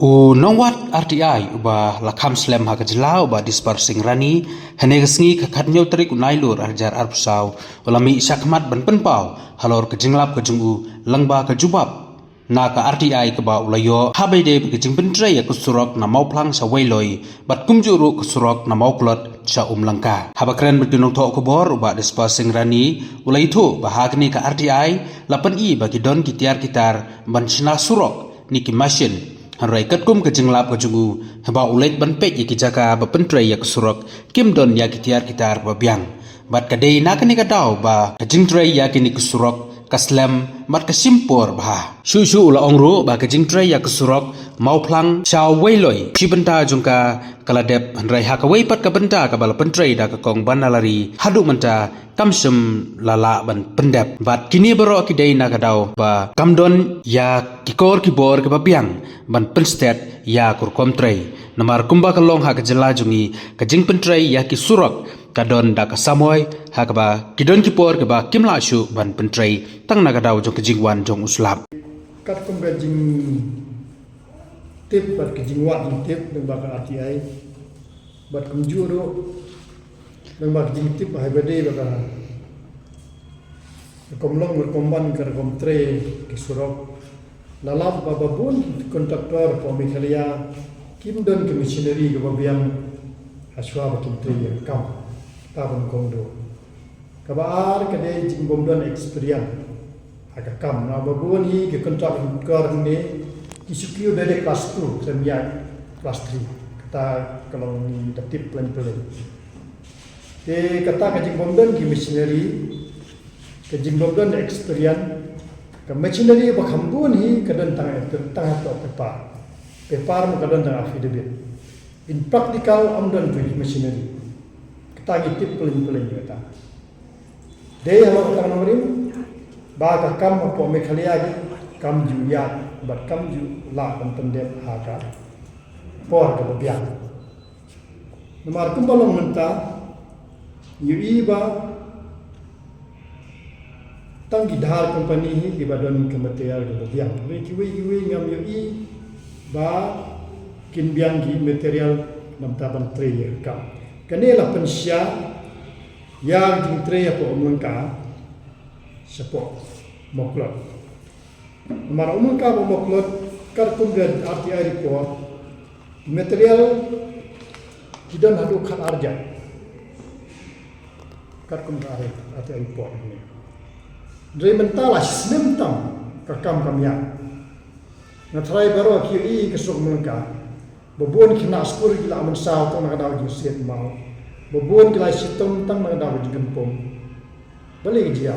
Nongwat RTI ubah lakam slam hakajla ubah dispersing rani hanegasngi kakadnyo terik unailur arjar arpusau ulami syakmat ban penpau halor kejinglap kejungu langba kejubab na ka RTI keba ulayo habaide kejing pentrei kusurok na mauplang sa wailoi bat kumjuru kusurok na mauklot sa umlangka habakren berdunong to kubor ubah dispersing rani ulai itu bahagni ka RTI lapan i bagi don kitiar kitar ban sina surok niki masin Hanrai katkum kejenglap kejungu haba ulet ban pek yaki jaka ba pentrai yak surok kim don yaki tiar kitar ba biang bat kadai nakani kadau ba kejing trai yaki ni kusurok kaslam mat kasimpor bah shu ula ongru ba kejing trai yak surok mau plang chau wailoi chibenta jungka kaladep hanrai hakawai pat ka benta ka bala pentrai da ka kong banalari hadu menta kamsum lala ban pendap bat kini bero kidai na kadau ba kamdon ya kikor kibor ke babiang ban penstet ya kurkom trai namar kumba kalong ha kejela jungi kejing pentrai ya ki surok kadon da ka samoy ha ka ba kidon kipor ke ba kimla shu ban pentrai tang na kadau jong kejing wan jong uslap kat kum kejing tip bat kejing wan tip dengan ba RTI bat kum juro dengan ba kejing tip ha bade ba komlong berkomban ke kom tre ke surok lalap bababun kontraktor pemikalia kimdon ke missionary ke babiang aswa bakin tre kam tabun kondo kabar kade jing bomdon experience aga kam na babun hi ke kontraktor ni kisukiu dari kelas 2 semia kelas 3 kata kalau ni tip plan te kata ke jing bomdon ke missionary ke jimbabdan experience ke machinery ba khambun hi kadan tang to paper mo kadan tang affidavit in practical amdan to machinery kita tip pelin kata de halo kata nomrim ba ka kam po me khalia kam ju ya bat kam ju la ban pendep ha ka por ka biang nomar kumbalong menta yu iba tang gidhar company hi di badan material ke biang kiwi ngam yo i ba kin biang gi material nam taban tre ka kanela pensya ya di tre apa umangka sepo moklot mara umangka moklot kar kumgan RTI report material kidan hadu khat arja kar kumgan RTI report ni dari mentala sementam kakam kamya natrai baru kiri kesuk mereka bobon kena skor gila mensau tang nak daw juset mau bobon gila sitom tang nak daw jempom balik dia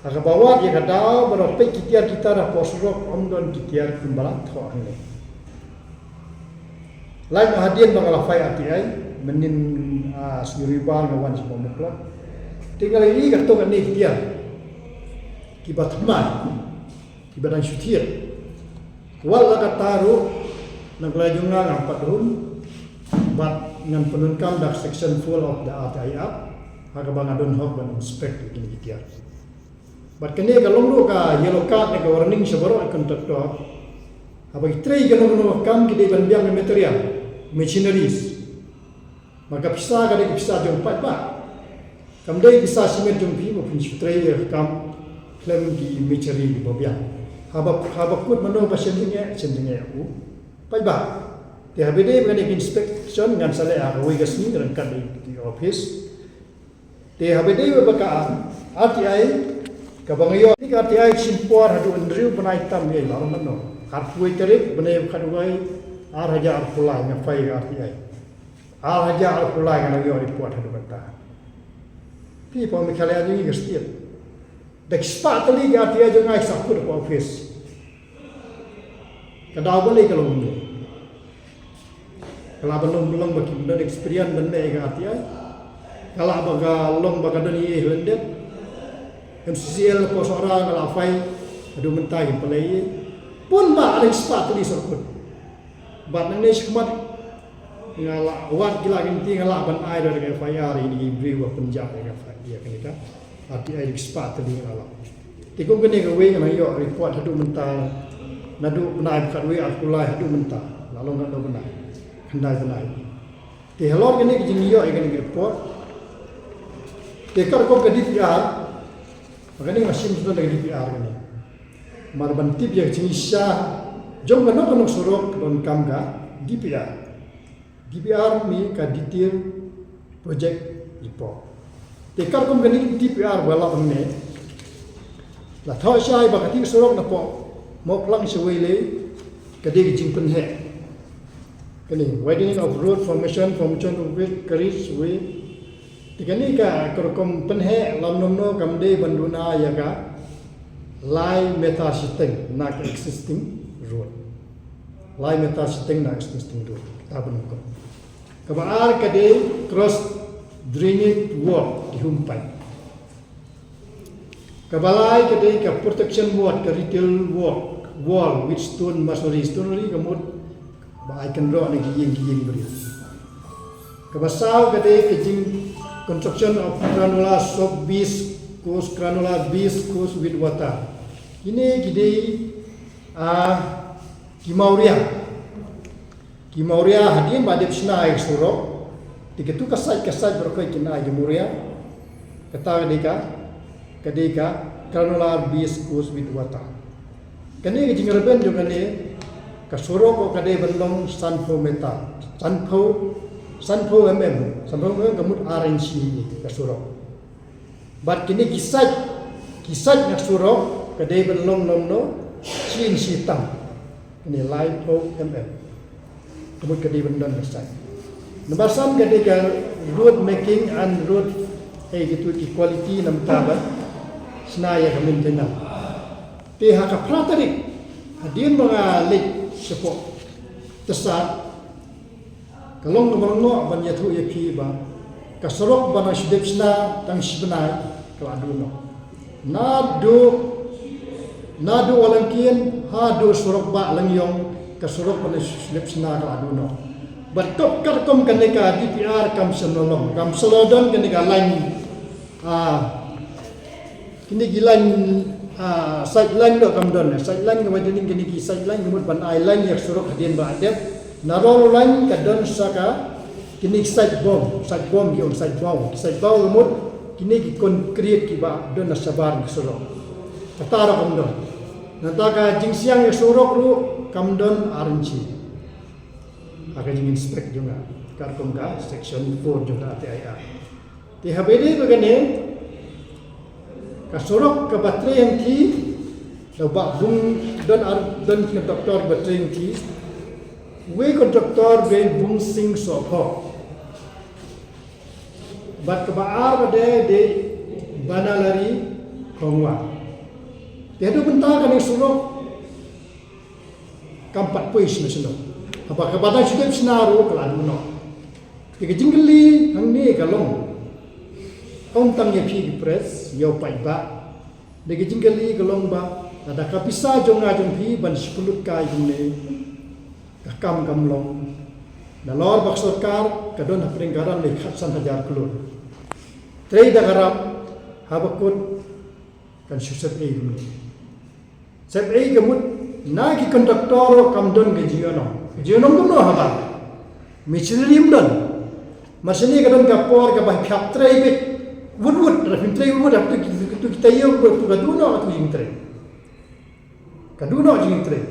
aga bawa dia kadaw baru pe kitiar kita dah posrok omdon kitiar kumbalat tho ane lain hadian bangala fai RTI menin suriban ngawan semua muklak tinggal ini katong ni dia kibat man kibat syutir wala kataru naglajunga ng patrun bat ngan penunkam dak section full of the RTI app aga bang adon hok ban inspect ini dia bat kene kalong do ka yellow card na warning sa baro kontraktor abag tray galong no kam kidi ban biang material machineries maka pisa ka di pisa jong pat kamdai bisa simet jumpi mapun sutrai kam klem di mencari di babiang haba kut mano pasien tinggal u pai ba ti habede ngani inspection ngan sale a wei gasni ran kan di office ti habede baka RTI ka bangayo ti RTI simpor hadu andriu banai tam ye lar mano harfui terik banai khadwai arhaja arpulai ngafai RTI arhaja arpulai ngani yo report hadu bata pi pom khalia ni gestir dek spa tali ga tia jo ngai sakut ko office kada balik kalau ni kalau belum bagi dan experience benda ga tia kalau baga long baga dan ye lendet MCCL ko sora ngala fai adu mentai pelai pun ba ada spa tali sakut bat nang ni skmat ngala wat gila ginti ngala ban ai dari FIR ini beri wa penjak dengan dia kan RTI expat tadi ngala tikum kene ga we ngana yo report hadu mental nadu benai kadwe akulai hadu mentah lalu nadu benai kendai te halor kene ki jingiyo kene ki report te kar ko ke DPR kene masin sudah ke DPR kene mar bantip ya jingisha jom kan no surok don kamga DPR mi ka detail project report te kar ko kene DPR wala penne la thoi sai ba ka ti surok na po một lăng sẽ quay lấy cái đi cái chính hệ cái này widening of road formation of with careers way thì cái này cả công phân hệ làm nông nô cầm đi banduna ya cả line meta system na existing road line meta system na existing road ta pun ko kabar cái đi cross drainage wall di humpai kabalai cái đi cái protection wall cái retail wall with stone masonry kamut ba icon ro ni kiying beri kabasau kade kejing construction of granular soap base course granular base course with water ini gide kimauria hadin badep snai surok tiketu kasai berkoi kinai kimauria kata kadeka granular base course with water kani ke jingarben jo kani ka soro ko kade bandong sanpho meta sanpho kamut RNC ka soro bat kini kisat na soro kade bandong nomno chin sitam ini live kamut kade bandong kisat number 3 kade ka road making and road gitu equality nam tabat senaya kami tenang pihak pratarik hadin mga lik sepo tesat kalong nomorno ban yathu yapi ba kasrok bana shidepsna tang shibnai kaladuno nadu walangkin hadu surok ba langyong kasrok bana shidepsna kaladuno berkop karkom kaneka DPR kam senolong kam selodon kaneka lain kini gilan sideline do kam don sideline ke wadening kini ki sideline kemud ban island yak surok hadin ba adep narol line ka don saka kini side bomb ki on side bomb kemud kini ki concrete ki ba don sabar ki surok katara kam don nataka jingsiang yak surok ru kam don RNC akan jing inspect juga karkom ka section 4 juga ATIR ti habedi begini kasorok ke baterai yang ti dapat bung dan kontraktor baterai yang ti we kontraktor be bung sing sopo bat kebaar bade de banalari kongwa tiada bentar kan surok kampat puis nasional apa kebadan sudah senaru keladuno tiga jinggeli hang ni kalong Om tang yepi press yau pai ba degi jinggali gelong ba ada kapisa jonga jongpi ban 10 kai gunne kam long dalor bak sarkar kadon hapringgaran le khatsan hajar kulur trei da garap habakut kan susat e gunne sep e gemut nagi kontraktor kam don gejiono kumno haba michilirim don masini kadon kapor ka ba khap trei bit wood rafin trei wood ap tu kita yo tu kaduno tu jing trei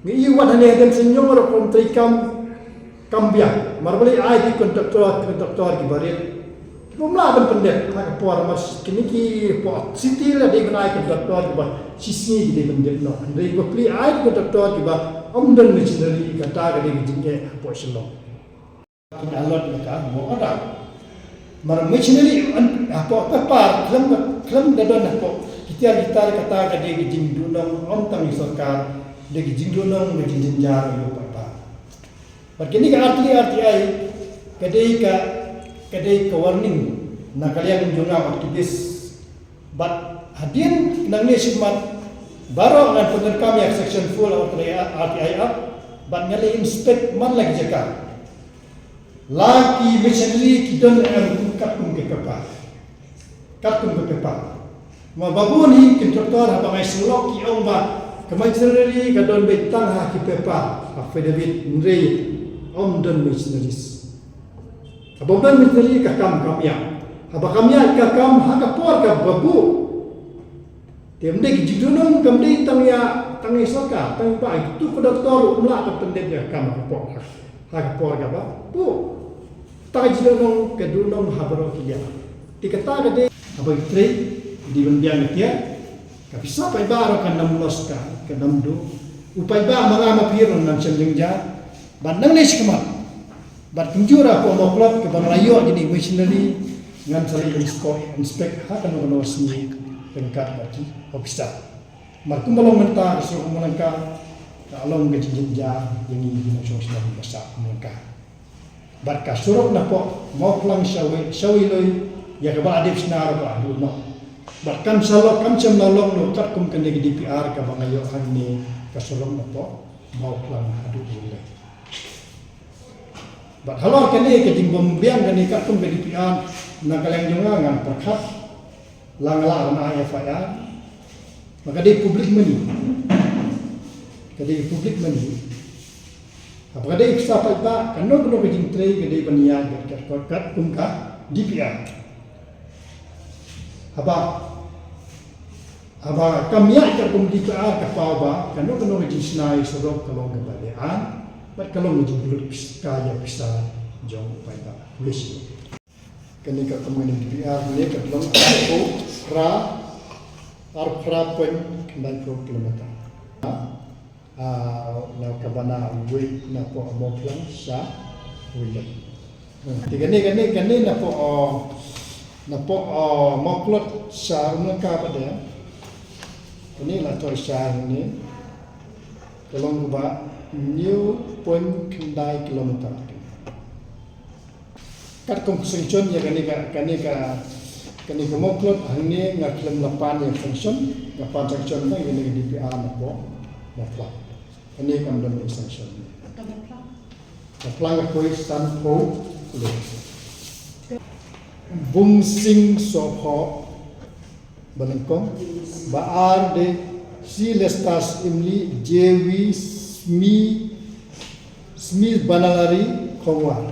mi iwan hane den senyor kon trei kambia marbali ai di kontraktor ki barit pumla ban pendet ha por mas kini ki po city la de banai kontraktor ki ba sisni di pendet no dei ko pli ai kontraktor ki ba omdan machinery kata ga de jingge po silo ki alot ka mo ada mar machinery apa par klam dadon apa kita kata ka de jing dunong om tang sarkar de jing dunong de jing jar yo papa begini ka RTI kadai ka warning na kalian junga aktivis but hadin nang ni simat baro ngan pener kami section full of RTI up but ngali inspect man lagi jaka laki machinery kidon katung ke kapa ma babuni kontraktor haba mai sulok ki ong ba Missionary kadon betang ha kipepa affidavit nre on missionaries. Abang missionary kakam kamya. Abakamya kakam ha kapor ka babu. Tiamde kijidunong kamde tangya tangi soka tang pa itu ko doktor umla ka pendek ya kam kapor. Ha kapor ka ba? Bu. Ta kijidunong kedunong habro kiya. Tikata gade abang tre di bendiang kia. Kapisa pa iba kan namlos ka namdo upay ba mga mapiron ng siyang bandang nes kamat bat kunjura po mo club ke banglayo jadi missionary ngan sari inspect ha kan no sni pengkat bati opista markum balong menta so malangka along ke jinja yang ini sosial bahasa malangka bat ka surok na po mo lang sawi loy ya ka ba adip sinar ba no bahkan salok kam cem nolong no kat kum kene DPR ka bangayo ani kasolong na po mau lang adu ile bah halor kene ke jing bombiang kene kat kum DPR na kaleng jonga ngan perkhat lang na FIR maka di publik meni kadi publik meni apa kadi iksa pa ba kanu ke jing trei kadi banian kat kum ka DPR Aba kami akan kumdika kapal ba kanu kanu jinsinai sorok kalong kebalian bat kalong jumlut kaya bisa jong pai ba polisi kani ka komuniti DPR ne ka kalong ko ra pen 90 kilometer na kabana we na po mo plan sa wile gani na po moklot sa umangka pa dia ini lah tulisan ini kalong ba new point kendai kilometer kat komposisi ya kani moklot hanya ngaklem lapan yang function lapan function na ini DPR na po moklot ini kam dan function moklot ko stand po bung sing sopo balengkong baar de si lestas imli jewi smi banalari kongwar